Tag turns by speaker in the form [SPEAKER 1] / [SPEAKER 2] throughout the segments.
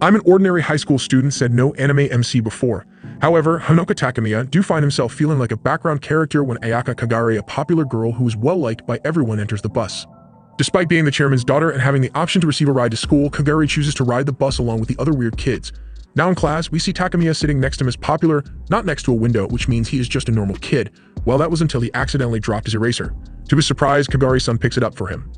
[SPEAKER 1] I'm an ordinary high school student, said no anime MC before. However, Honoka Takemiya do find himself feeling like a background character when Ayaka Kagari, a popular girl who is well-liked by everyone, enters the bus. Despite being the chairman's daughter and having the option to receive a ride to school, Kagari chooses to ride the bus along with the other weird kids. Now in class, we see Takemiya sitting next to him as popular, not next to a window, which means he is just a normal kid. Well, that was until he accidentally dropped his eraser. To his surprise, Kagari-san picks it up for him.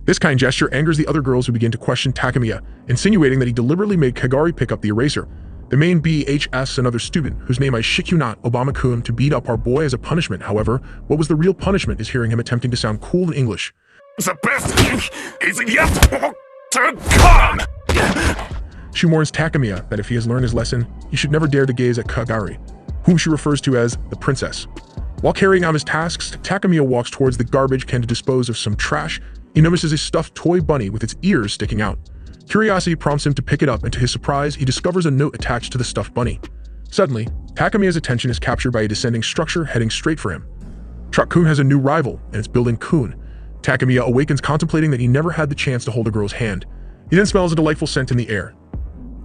[SPEAKER 1] This kind gesture angers the other girls, who begin to question Takemiya, insinuating that he deliberately made Kagari pick up the eraser. The main BH asks another student, whose name I shit you not, Obama-kun, to beat up our boy as a punishment. However, what was the real punishment is hearing him attempting to sound cool in English.
[SPEAKER 2] The best thing is yet to come!
[SPEAKER 1] She warns Takemiya that if he has learned his lesson, he should never dare to gaze at Kagari, whom she refers to as the princess. While carrying out his tasks, Takemiya walks towards the garbage can to dispose of some trash. He notices a stuffed toy bunny with its ears sticking out. Curiosity prompts him to pick it up, and to his surprise, he discovers a note attached to the stuffed bunny. Suddenly, Takemiya's attention is captured by a descending structure heading straight for him. Truck-kun has a new rival, and it's Building Kun. Takemiya awakens, contemplating that he never had the chance to hold a girl's hand. He then smells a delightful scent in the air.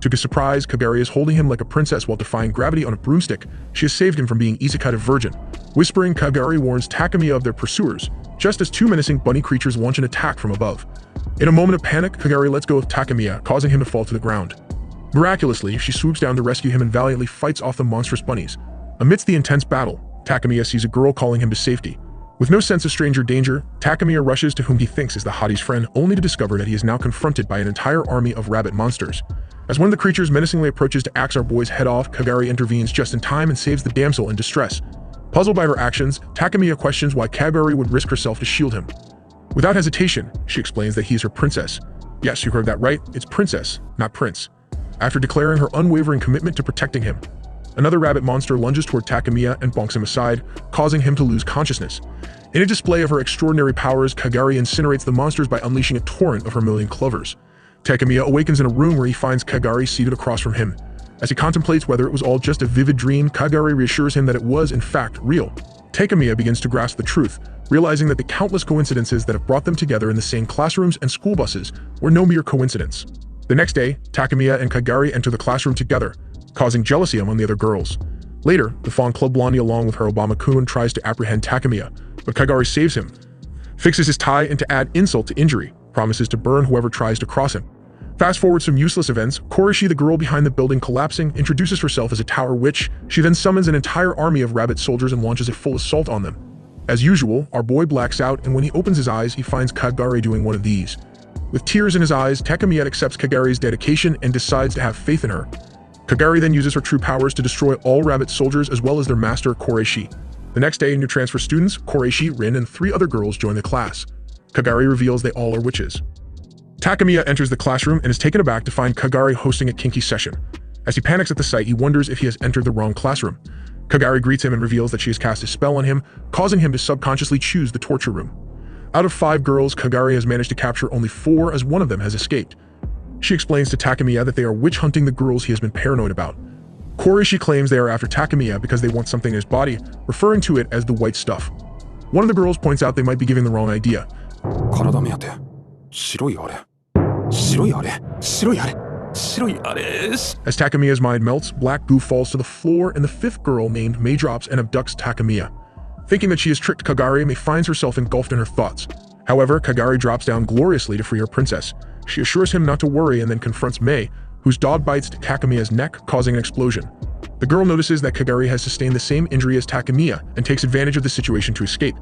[SPEAKER 1] To his surprise, Kagari is holding him like a princess while defying gravity on a broomstick. She has saved him from being isekai virgin. Whispering, Kagari warns Takemiya of their pursuers, just as two menacing bunny creatures launch an attack from above. In a moment of panic, Kagari lets go of Takemiya, causing him to fall to the ground. Miraculously, she swoops down to rescue him and valiantly fights off the monstrous bunnies. Amidst the intense battle, Takemiya sees a girl calling him to safety. With no sense of stranger danger, Takemiya rushes to whom he thinks is the hottie's friend, only to discover that he is now confronted by an entire army of rabbit monsters. As one of the creatures menacingly approaches to axe our boy's head off, Kagari intervenes just in time and saves the damsel in distress. Puzzled by her actions, Takemiya questions why Kagari would risk herself to shield him. Without hesitation, she explains that he is her princess. Yes, you heard that right, it's princess, not prince. After declaring her unwavering commitment to protecting him, another rabbit monster lunges toward Takemiya and bonks him aside, causing him to lose consciousness. In a display of her extraordinary powers, Kagari incinerates the monsters by unleashing a torrent of her million clovers. Takemiya awakens in a room where he finds Kagari seated across from him. As he contemplates whether it was all just a vivid dream, Kagari reassures him that it was, in fact, real. Takemiya begins to grasp the truth, realizing that the countless coincidences that have brought them together in the same classrooms and school buses were no mere coincidence. The next day, Takemiya and Kagari enter the classroom together, causing jealousy among the other girls. Later, the Fawn Club Blondie, along with her Obama-kun, tries to apprehend Takemiya, but Kagari saves him, fixes his tie, and to add insult to injury, promises to burn whoever tries to cross him. Fast forward some useless events, Korishi, the girl behind the building collapsing, introduces herself as a tower witch. She then summons an entire army of rabbit soldiers and launches a full assault on them. As usual, our boy blacks out, and when he opens his eyes, he finds Kagari doing one of these. With tears in his eyes, Takemiya accepts Kagari's dedication and decides to have faith in her. Kagari then uses her true powers to destroy all rabbit soldiers as well as their master, Koreishi. The next day, new transfer students, Koreishi, Rin, and 3 other girls join the class. Kagari reveals they all are witches. Takemiya enters the classroom and is taken aback to find Kagari hosting a kinky session. As he panics at the sight, he wonders if he has entered the wrong classroom. Kagari greets him and reveals that she has cast a spell on him, causing him to subconsciously choose the torture room. Out of 5 girls, Kagari has managed to capture only 4, as one of them has escaped. She explains to Takemiya that they are witch hunting the girls he has been paranoid about. Korishi claims they are after Takemiya because they want something in his body, referring to it as the white stuff. One of the girls points out they might be giving the wrong idea. As Takemiya's mind melts, black goo falls to the floor, and the 5th girl, named May, drops and abducts Takemiya. Thinking that she has tricked Kagari, May finds herself engulfed in her thoughts. However, Kagari drops down gloriously to free her princess. She assures him not to worry and then confronts May, whose dog bites Takemiya's neck, causing an explosion. The girl notices that Kagari has sustained the same injury as Takemiya and takes advantage of the situation to escape.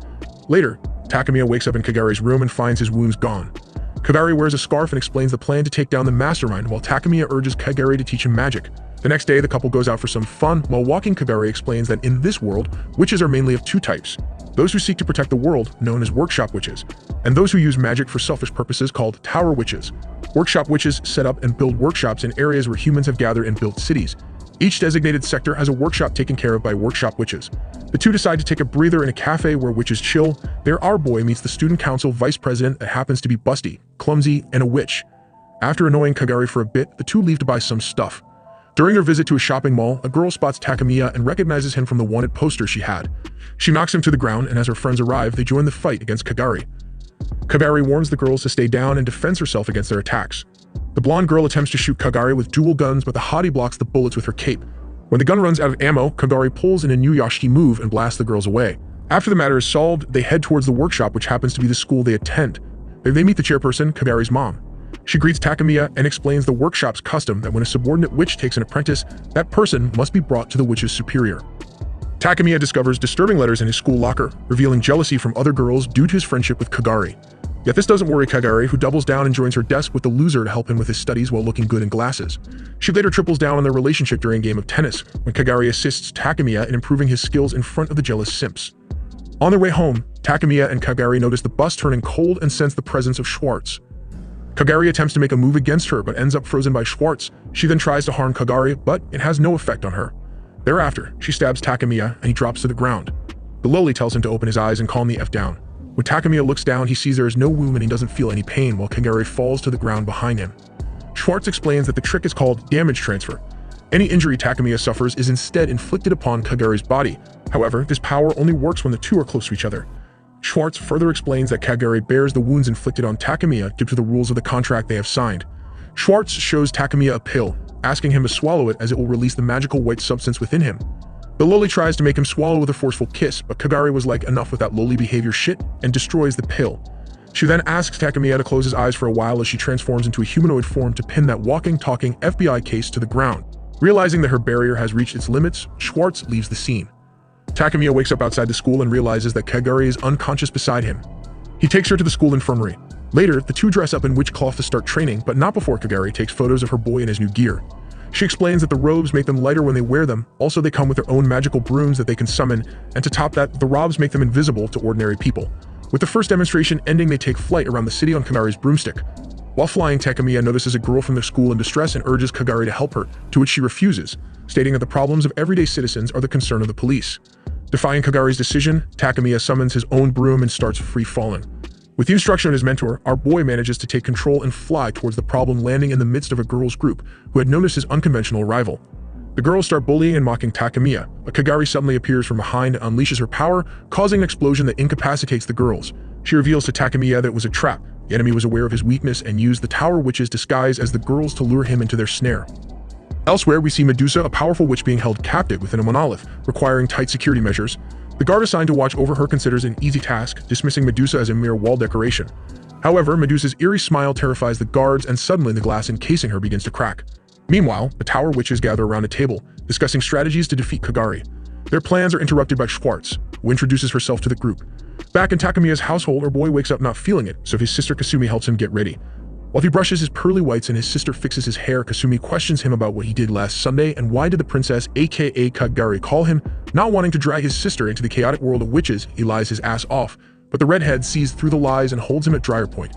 [SPEAKER 1] Later, Takemiya wakes up in Kagari's room and finds his wounds gone. Kagari wears a scarf and explains the plan to take down the mastermind, while Takemiya urges Kagari to teach him magic. The next day, the couple goes out for some fun. While walking, Kagari explains that in this world, witches are mainly of 2 types. Those who seek to protect the world, known as workshop witches, and those who use magic for selfish purposes, called tower witches. Workshop witches set up and build workshops in areas where humans have gathered and built cities. Each designated sector has a workshop taken care of by workshop witches. The 2 decide to take a breather in a cafe where witches chill. There, our boy meets the student council vice president that happens to be busty, clumsy, and a witch. After annoying Kagari for a bit, the 2 leave to buy some stuff. During their visit to a shopping mall, a girl spots Takemiya and recognizes him from the wanted poster she had. She knocks him to the ground, and as her friends arrive, they join the fight against Kagari. Kagari warns the girls to stay down and defends herself against their attacks. The blonde girl attempts to shoot Kagari with dual guns, but the hottie blocks the bullets with her cape. When the gun runs out of ammo, Kagari pulls in a Nuyashiki move and blasts the girls away. After the matter is solved, they head towards the workshop, which happens to be the school they attend. They meet the chairperson, Kagari's mom. She greets Takemiya and explains the workshop's custom that when a subordinate witch takes an apprentice, that person must be brought to the witch's superior. Takemiya discovers disturbing letters in his school locker, revealing jealousy from other girls due to his friendship with Kagari. Yet this doesn't worry Kagari, who doubles down and joins her desk with the loser to help him with his studies while looking good in glasses. She later triples down on their relationship during a game of tennis, when Kagari assists Takemiya in improving his skills in front of the jealous simps. On their way home, Takemiya and Kagari notice the bus turning cold and sense the presence of Schwartz. Kagari attempts to make a move against her but ends up frozen by Schwartz. She then tries to harm Kagari, but it has no effect on her. Thereafter, she stabs Takemiya and he drops to the ground. The loli tells him to open his eyes and calm the F down. When Takemiya looks down, he sees there is no wound and he doesn't feel any pain while Kagari falls to the ground behind him. Schwartz explains that the trick is called damage transfer. Any injury Takemiya suffers is instead inflicted upon Kagari's body. However, this power only works when the two are close to each other. Schwartz further explains that Kagari bears the wounds inflicted on Takemiya due to the rules of the contract they have signed. Schwartz shows Takemiya a pill, asking him to swallow it as it will release the magical white substance within him. The loli tries to make him swallow with a forceful kiss, but Kagari was like, enough with that loli behavior shit, and destroys the pill. She then asks Takemiya to close his eyes for a while as she transforms into a humanoid form to pin that walking, talking FBI case to the ground. Realizing that her barrier has reached its limits, Schwartz leaves the scene. Takemiya wakes up outside the school and realizes that Kagari is unconscious beside him. He takes her to the school infirmary. Later, the two dress up in witch cloth to start training, but not before Kagari takes photos of her boy in his new gear. She explains that the robes make them lighter when they wear them, also they come with their own magical brooms that they can summon, and to top that, the robes make them invisible to ordinary people. With the first demonstration ending, they take flight around the city on Kagari's broomstick. While flying, Takemiya notices a girl from the school in distress and urges Kagari to help her, to which she refuses, stating that the problems of everyday citizens are the concern of the police. Defying Kagari's decision, Takemiya summons his own broom and starts free-falling. With the instruction of his mentor, our boy manages to take control and fly towards the problem, landing in the midst of a girls' group who had noticed his unconventional arrival. The girls start bullying and mocking Takemiya, but Kagari suddenly appears from behind and unleashes her power, causing an explosion that incapacitates the girls. She reveals to Takemiya that it was a trap. The enemy was aware of his weakness and used the Tower Witch's disguise as the girls to lure him into their snare. Elsewhere, we see Medusa, a powerful witch being held captive within a monolith, requiring tight security measures. The guard assigned to watch over her considers an easy task, dismissing Medusa as a mere wall decoration. However, Medusa's eerie smile terrifies the guards and suddenly the glass encasing her begins to crack. Meanwhile, the Tower Witches gather around a table, discussing strategies to defeat Kagari. Their plans are interrupted by Schwartz, who introduces herself to the group. Back in Takemiya's household, our boy wakes up not feeling it, so his sister Kasumi helps him get ready. While he brushes his pearly whites and his sister fixes his hair, Kasumi questions him about what he did last Sunday and why did the princess aka Kagari call him. Not wanting to drag his sister into the chaotic world of witches, he lies his ass off, but the redhead sees through the lies and holds him at Dryer Point.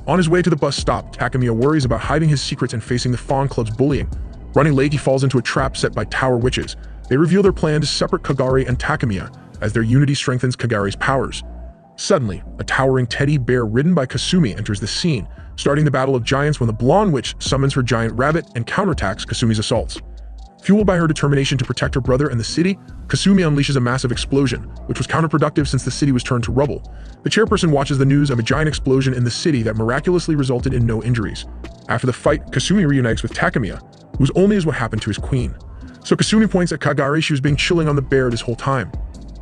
[SPEAKER 1] On his way to the bus stop, Takemiya worries about hiding his secrets and facing the Fawn Club's bullying. Running late, he falls into a trap set by Tower Witches. They reveal their plan to separate Kagari and Takemiya, as their unity strengthens Kagari's powers. Suddenly, a towering teddy bear ridden by Kasumi enters the scene, starting the battle of giants when the blonde witch summons her giant rabbit and counterattacks Kasumi's assaults. Fueled by her determination to protect her brother and the city, Kasumi unleashes a massive explosion, which was counterproductive since the city was turned to rubble. The chairperson watches the news of a giant explosion in the city that miraculously resulted in no injuries. After the fight, Kasumi reunites with Takemiya, who was only as what happened to his queen. So Kasumi points at Kagari. She was being chilling on the bear this whole time.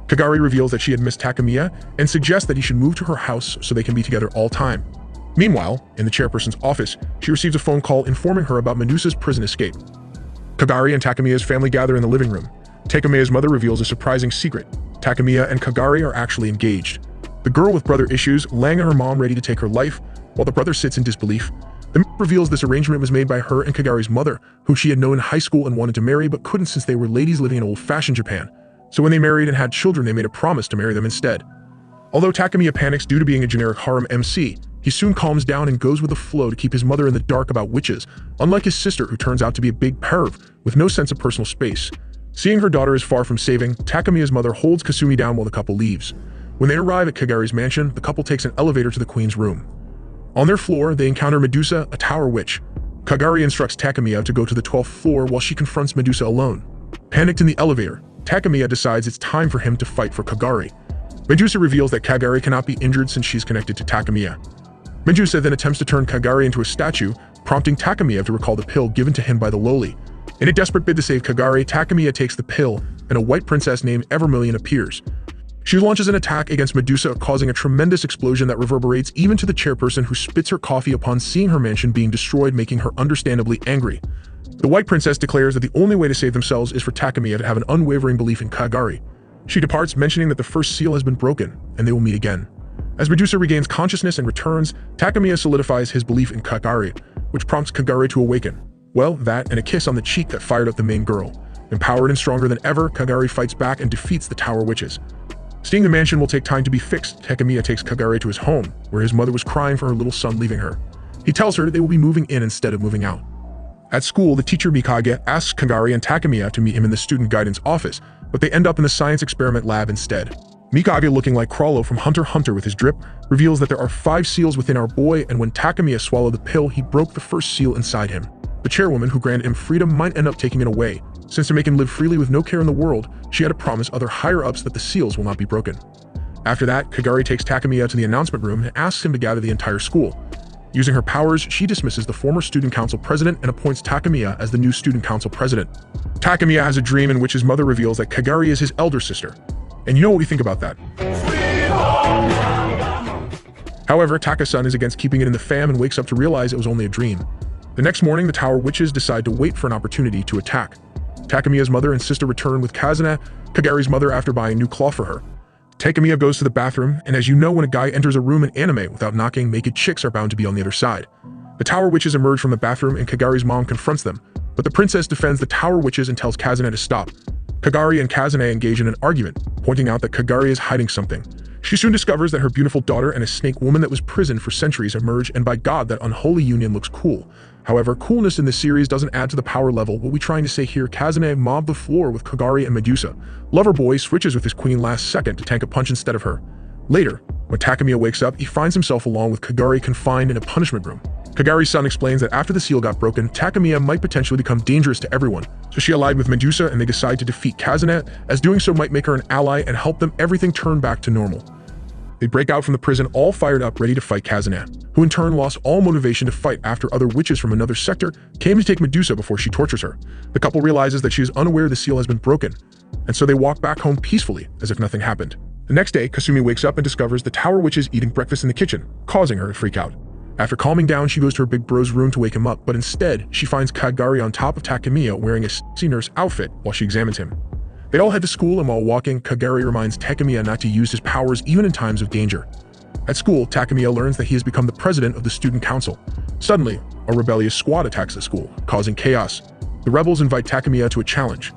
[SPEAKER 1] Kagari reveals that she had missed Takemiya and suggests that he should move to her house so they can be together all time. Meanwhile, in the chairperson's office, she receives a phone call informing her about Medusa's prison escape. Kagari and Takemiya's family gather in the living room. Takemiya's mother reveals a surprising secret. Takemiya and Kagari are actually engaged. The girl with brother issues, laying at her mom ready to take her life, while the brother sits in disbelief. The mother reveals this arrangement was made by her and Kagari's mother, who she had known in high school and wanted to marry but couldn't since they were ladies living in old-fashioned Japan. So when they married and had children, they made a promise to marry them instead. Although Takemiya panics due to being a generic harem MC, he soon calms down and goes with the flow to keep his mother in the dark about witches, unlike his sister who turns out to be a big perv with no sense of personal space. Seeing her daughter is far from saving, Takemiya's mother holds Kasumi down while the couple leaves. When they arrive at Kagari's mansion, the couple takes an elevator to the queen's room. On their floor, they encounter Medusa, a tower witch. Kagari instructs Takemiya to go to the 12th floor while she confronts Medusa alone. Panicked in the elevator, Takemiya decides it's time for him to fight for Kagari. Medusa reveals that Kagari cannot be injured since she's connected to Takemiya. Medusa then attempts to turn Kagari into a statue, prompting Takamiya to recall the pill given to him by the loli. In a desperate bid to save Kagari, Takamiya takes the pill, and a white princess named Evermillion appears. She launches an attack against Medusa, causing a tremendous explosion that reverberates even to the chairperson, who spits her coffee upon seeing her mansion being destroyed, making her understandably angry. The white princess declares that the only way to save themselves is for Takamiya to have an unwavering belief in Kagari. She departs, mentioning that the first seal has been broken, and they will meet again. As Medusa regains consciousness and returns, Takamiya solidifies his belief in Kagari, which prompts Kagari to awaken. Well, that and a kiss on the cheek that fired up the main girl. Empowered and stronger than ever, Kagari fights back and defeats the Tower Witches. Seeing the mansion will take time to be fixed, Takamiya takes Kagari to his home, where his mother was crying for her little son leaving her. He tells her they will be moving in instead of moving out. At school, the teacher Mikage asks Kagari and Takamiya to meet him in the student guidance office, but they end up in the science experiment lab instead. Mikage, looking like Crawlo from Hunter x Hunter with his drip, reveals that there are 5 seals within our boy, and when Takamiya swallowed the pill, he broke the first seal inside him. The chairwoman who granted him freedom might end up taking it away, since to make him live freely with no care in the world, she had to promise other higher-ups that the seals will not be broken. After that, Kagari takes Takamiya to the announcement room and asks him to gather the entire school. Using her powers, she dismisses the former student council president and appoints Takamiya as the new student council president. Takamiya has a dream in which his mother reveals that Kagari is his elder sister. And you know what we think about that. However, Taka-san is against keeping it in the fam and wakes up to realize it was only a dream. The next morning, the Tower Witches decide to wait for an opportunity to attack. Takamiya's mother and sister return with Kazune, Kagari's mother, after buying new cloth for her. Takamiya goes to the bathroom, and as you know, when a guy enters a room in anime without knocking, naked chicks are bound to be on the other side. The Tower Witches emerge from the bathroom and Kagari's mom confronts them, but the princess defends the Tower Witches and tells Kazune to stop. Kagari and Kazune engage in an argument, pointing out that Kagari is hiding something. She soon discovers that her beautiful daughter and a snake woman that was prisoned for centuries emerge, and by God, that unholy union looks cool. However, coolness in this series doesn't add to the power level. What we trying to say here, Kazune mobbed the floor with Kagari and Medusa. Loverboy switches with his queen last second to tank a punch instead of her. Later, when Takamiya wakes up, he finds himself along with Kagari confined in a punishment room. Kagari's son explains that after the seal got broken, Takamiya might potentially become dangerous to everyone, so she allied with Medusa and they decide to defeat Kazune, as doing so might make her an ally and help them everything turn back to normal. They break out from the prison all fired up, ready to fight Kazune, who in turn lost all motivation to fight after other witches from another sector came to take Medusa before she tortures her. The couple realizes that she is unaware the seal has been broken, and so they walk back home peacefully as if nothing happened. The next day, Kasumi wakes up and discovers the Tower Witches eating breakfast in the kitchen, causing her to freak out. After calming down, she goes to her big bro's room to wake him up, but instead, she finds Kagari on top of Takamiya wearing a sexy nurse outfit while she examines him. They all head to school, and while walking, Kagari reminds Takamiya not to use his powers even in times of danger. At school, Takamiya learns that he has become the president of the student council. Suddenly, a rebellious squad attacks the school, causing chaos. The rebels invite Takamiya to a challenge.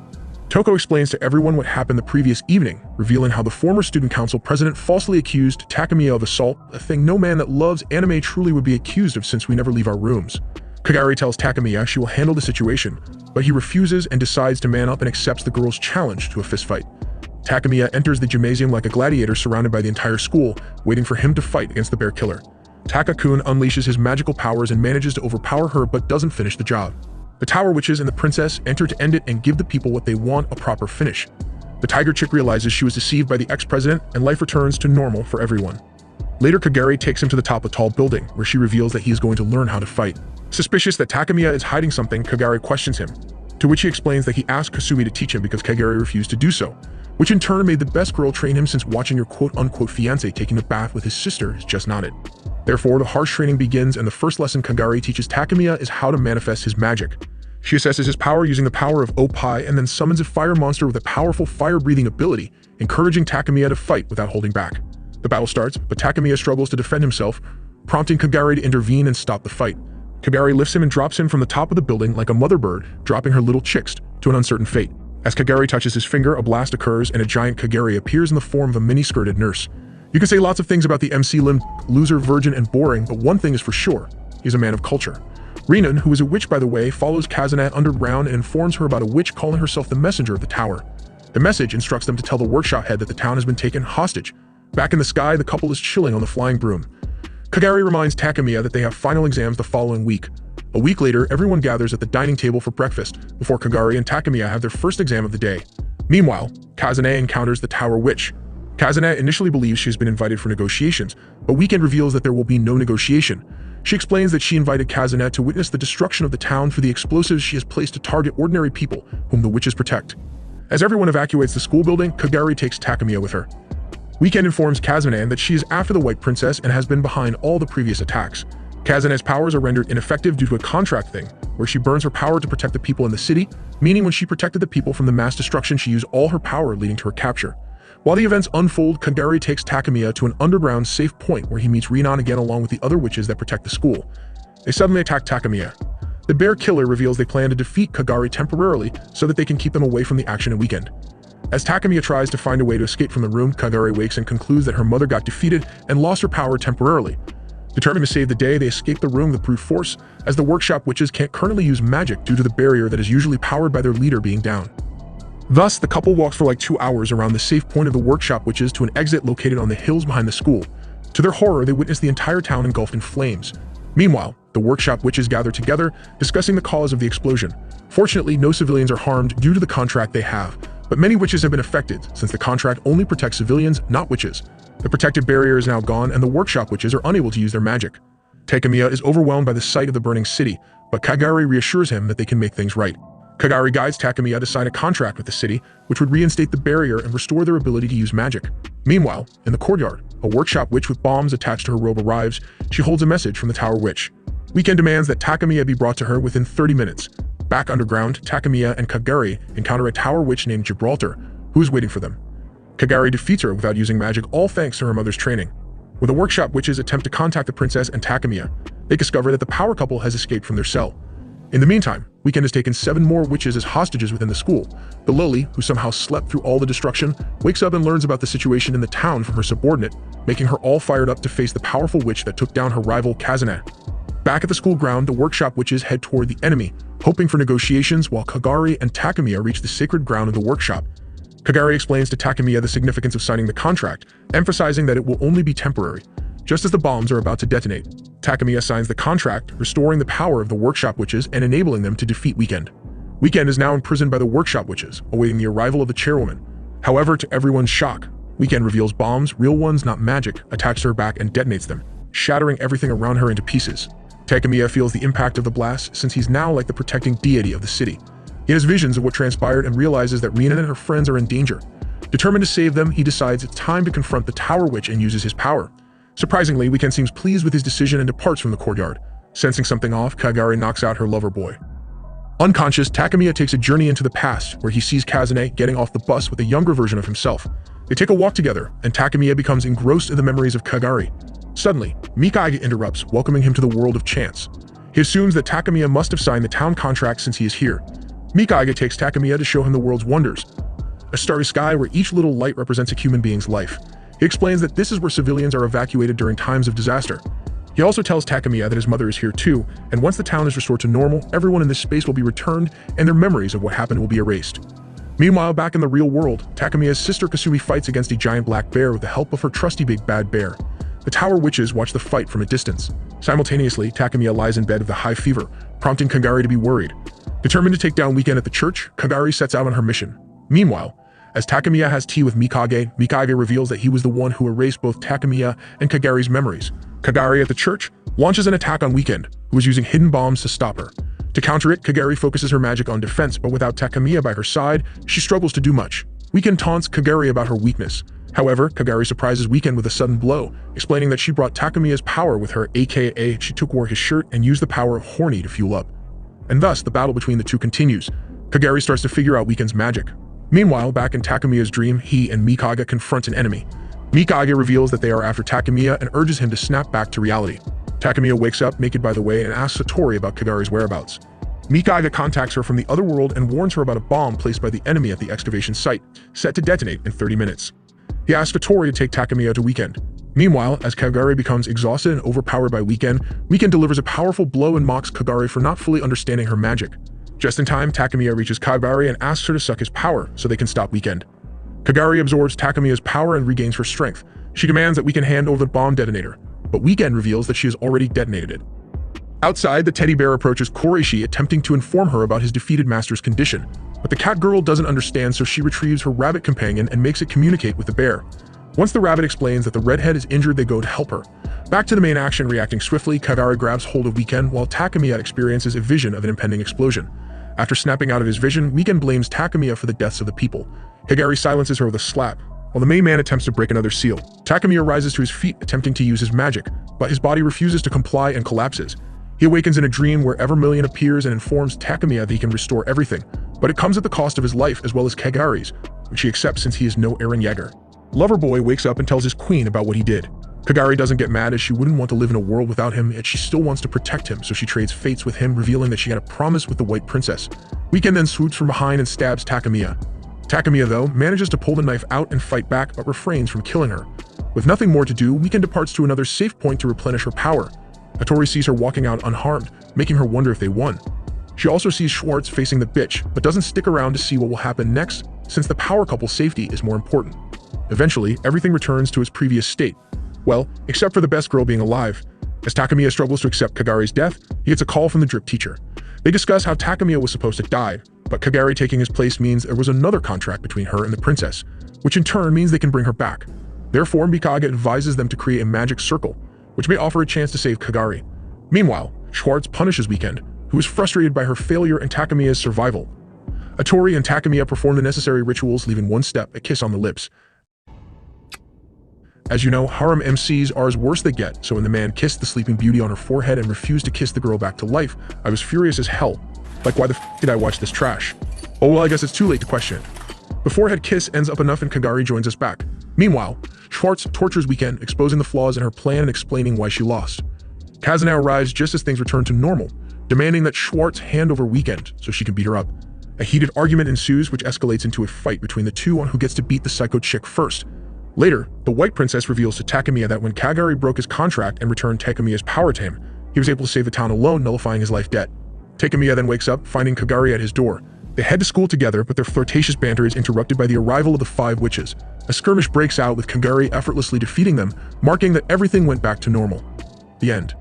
[SPEAKER 1] Toko explains to everyone what happened the previous evening, revealing how the former student council president falsely accused Takamiya of assault, a thing no man that loves anime truly would be accused of since we never leave our rooms. Kagari tells Takamiya she will handle the situation, but he refuses and decides to man up and accepts the girl's challenge to a fistfight. Takamiya enters the gymnasium like a gladiator surrounded by the entire school, waiting for him to fight against the bear killer. Taka-kun unleashes his magical powers and manages to overpower her but doesn't finish the job. The Tower Witches and the princess enter to end it and give the people what they want, a proper finish. The tiger chick realizes she was deceived by the ex-president and life returns to normal for everyone. Later, Kagari takes him to the top of a tall building, where she reveals that he is going to learn how to fight. Suspicious that Takamiya is hiding something, Kagari questions him, to which he explains that he asked Kasumi to teach him because Kagari refused to do so, which in turn made the best girl train him since watching your quote-unquote fiancé taking a bath with his sister is just not it. Therefore, the harsh training begins, and the first lesson Kagari teaches Takamiya is how to manifest his magic. She assesses his power using the power of Oppai and then summons a fire monster with a powerful fire-breathing ability, encouraging Takamiya to fight without holding back. The battle starts, but Takamiya struggles to defend himself, prompting Kagari to intervene and stop the fight. Kagari lifts him and drops him from the top of the building like a mother bird, dropping her little chicks to an uncertain fate. As Kagari touches his finger, a blast occurs and a giant Kagari appears in the form of a mini-skirted nurse. You can say lots of things about the MC Lim, loser, virgin, and boring, but one thing is for sure, he's a man of culture. Rinan, who is a witch by the way, follows Kazune underground and informs her about a witch calling herself the messenger of the tower. The message instructs them to tell the workshop head that the town has been taken hostage. Back in the sky, the couple is chilling on the flying broom. Kagari reminds Takamiya that they have final exams the following week. A week later, everyone gathers at the dining table for breakfast, before Kagari and Takamiya have their first exam of the day. Meanwhile, Kazune encounters the Tower Witch. Kazune initially believes she has been invited for negotiations, but Weekend reveals that there will be no negotiation. She explains that she invited Kazune to witness the destruction of the town for the explosives she has placed to target ordinary people whom the witches protect. As everyone evacuates the school building, Kagari takes Takemiya with her. Weekend informs Kazune that she is after the White Princess and has been behind all the previous attacks. Kazune's powers are rendered ineffective due to a contract thing, where she burns her power to protect the people in the city, meaning when she protected the people from the mass destruction she used all her power, leading to her capture. While the events unfold, Kagari takes Takemiya to an underground safe point where he meets Rinon again along with the other witches that protect the school. They suddenly attack Takemiya. The bear killer reveals they plan to defeat Kagari temporarily so that they can keep them away from the action in Weekend. As Takemiya tries to find a way to escape from the room, Kagari wakes and concludes that her mother got defeated and lost her power temporarily. Determined to save the day, they escape the room with brute force, as the workshop witches can't currently use magic due to the barrier that is usually powered by their leader being down. Thus, the couple walks for like 2 hours around the safe point of the workshop witches to an exit located on the hills behind the school. To their horror, they witness the entire town engulfed in flames. Meanwhile, the workshop witches gather together, discussing the cause of the explosion. Fortunately, no civilians are harmed due to the contract they have, but many witches have been affected since the contract only protects civilians, not witches. The protective barrier is now gone and the workshop witches are unable to use their magic. Takemiya is overwhelmed by the sight of the burning city, but Kagari reassures him that they can make things right. Kagari guides Takemiya to sign a contract with the city, which would reinstate the barrier and restore their ability to use magic. Meanwhile, in the courtyard, a workshop witch with bombs attached to her robe arrives. She holds a message from the Tower Witch. Weekend demands that Takemiya be brought to her within 30 minutes. Back underground, Takemiya and Kagari encounter a Tower Witch named Gibraltar, who is waiting for them. Kagari defeats her without using magic, all thanks to her mother's training. When the workshop witches attempt to contact the princess and Takemiya, they discover that the power couple has escaped from their cell. In the meantime, Weekend has taken 7 more witches as hostages within the school. The Lily, who somehow slept through all the destruction, wakes up and learns about the situation in the town from her subordinate, making her all fired up to face the powerful witch that took down her rival Kazune. Back at the school ground, the workshop witches head toward the enemy, hoping for negotiations while Kagari and Takemiya reach the sacred ground of the workshop. Kagari explains to Takemiya the significance of signing the contract, emphasizing that it will only be temporary. Just as the bombs are about to detonate, Takemiya signs the contract, restoring the power of the workshop witches and enabling them to defeat Weekend. Weekend is now imprisoned by the workshop witches, awaiting the arrival of the chairwoman. However, to everyone's shock, Weekend reveals bombs, real ones not magic, attached to her back and detonates them, shattering everything around her into pieces. Takemiya feels the impact of the blast since he's now like the protecting deity of the city. He has visions of what transpired and realizes that Rinon and her friends are in danger. Determined to save them, he decides it's time to confront the Tower Witch and uses his power. Surprisingly, Weekend seems pleased with his decision and departs from the courtyard. Sensing something off, Kagari knocks out her lover boy. Unconscious, Takemiya takes a journey into the past, where he sees Kazune getting off the bus with a younger version of himself. They take a walk together, and Takemiya becomes engrossed in the memories of Kagari. Suddenly, Mikage interrupts, welcoming him to the world of chance. He assumes that Takemiya must have signed the town contract since he is here. Mikage takes Takemiya to show him the world's wonders, a starry sky where each little light represents a human being's life. He explains that this is where civilians are evacuated during times of disaster. He also tells Takemiya that his mother is here too, and once the town is restored to normal, everyone in this space will be returned and their memories of what happened will be erased. Meanwhile, back in the real world, Takemiya's sister Kasumi fights against a giant black bear with the help of her trusty big bad bear. The Tower Witches watch the fight from a distance. Simultaneously, Takemiya lies in bed with a high fever, prompting Kagari to be worried. Determined to take down Weekend at the church, Kagari sets out on her mission. Meanwhile, as Takemiya has tea with Mikage, Mikage reveals that he was the one who erased both Takemiya and Kagari's memories. Kagari at the church launches an attack on Weekend, who is using hidden bombs to stop her. To counter it, Kagari focuses her magic on defense, but without Takemiya by her side, she struggles to do much. Weekend taunts Kagari about her weakness. However, Kagari surprises Weekend with a sudden blow, explaining that she brought Takemiya's power with her, aka she wore his shirt and used the power of Horny to fuel up. And thus, the battle between the two continues. Kagari starts to figure out Weekend's magic. Meanwhile, back in Takemiya's dream, he and Mikage confront an enemy. Mikage reveals that they are after Takemiya and urges him to snap back to reality. Takemiya wakes up, naked by the way, and asks Satori about Kagari's whereabouts. Mikage contacts her from the other world and warns her about a bomb placed by the enemy at the excavation site, set to detonate in 30 minutes. He asks Satori to take Takemiya to Weekend. Meanwhile, as Kagari becomes exhausted and overpowered by Weekend, Weekend delivers a powerful blow and mocks Kagari for not fully understanding her magic. Just in time, Takemiya reaches Kagari and asks her to suck his power so they can stop Weekend. Kagari absorbs Takemiya's power and regains her strength. She demands that Weekend hand over the bomb detonator, but Weekend reveals that she has already detonated it. Outside, the teddy bear approaches Koreishi, attempting to inform her about his defeated master's condition, but the cat girl doesn't understand, so she retrieves her rabbit companion and makes it communicate with the bear. Once the rabbit explains that the redhead is injured, they go to help her. Back to the main action, reacting swiftly, Kagari grabs hold of Weekend while Takemiya experiences a vision of an impending explosion. After snapping out of his vision, Weekend blames Takemiya for the deaths of the people. Kagari silences her with a slap, while the main man attempts to break another seal. Takemiya rises to his feet, attempting to use his magic, but his body refuses to comply and collapses. He awakens in a dream where Evermillion appears and informs Takemiya that he can restore everything, but it comes at the cost of his life as well as Kagari's, which he accepts since he is no Eren Yeager. Loverboy wakes up and tells his queen about what he did. Kagari doesn't get mad as she wouldn't want to live in a world without him, yet she still wants to protect him, so she trades fates with him, revealing that she had a promise with the White Princess. Weekend then swoops from behind and stabs Takemiya. Takemiya, though, manages to pull the knife out and fight back, but refrains from killing her. With nothing more to do, Weekend departs to another safe point to replenish her power. Hattori sees her walking out unharmed, making her wonder if they won. She also sees Schwartz facing the bitch, but doesn't stick around to see what will happen next, since the power couple's safety is more important. Eventually, everything returns to its previous state. Well, except for the best girl being alive. As Takemiya struggles to accept Kagari's death, he gets a call from the drip teacher. They discuss how Takemiya was supposed to die, but Kagari taking his place means there was another contract between her and the princess, which in turn means they can bring her back. Therefore, Mikage advises them to create a magic circle, which may offer a chance to save Kagari. Meanwhile, Schwartz punishes Weekend, who is frustrated by her failure and Takemiya's survival. Hattori and Takemiya perform the necessary rituals, leaving one step, a kiss on the lips. As you know, harem MCs are as worse they get, so when the man kissed the sleeping beauty on her forehead and refused to kiss the girl back to life, I was furious as hell. Like, why the f did I watch this trash? Oh well, I guess it's too late to question it. The forehead kiss ends up enough and Kagari joins us back. Meanwhile, Schwartz tortures Weekend, exposing the flaws in her plan and explaining why she lost. Kazunao arrives just as things return to normal, demanding that Schwartz hand over Weekend so she can beat her up. A heated argument ensues, which escalates into a fight between the two on who gets to beat the psycho chick first. Later, the White Princess reveals to Takemiya that when Kagari broke his contract and returned Takemiya's power to him, he was able to save the town alone, nullifying his life debt. Takemiya then wakes up, finding Kagari at his door. They head to school together, but their flirtatious banter is interrupted by the arrival of the 5 witches. A skirmish breaks out with Kagari effortlessly defeating them, marking that everything went back to normal. The end.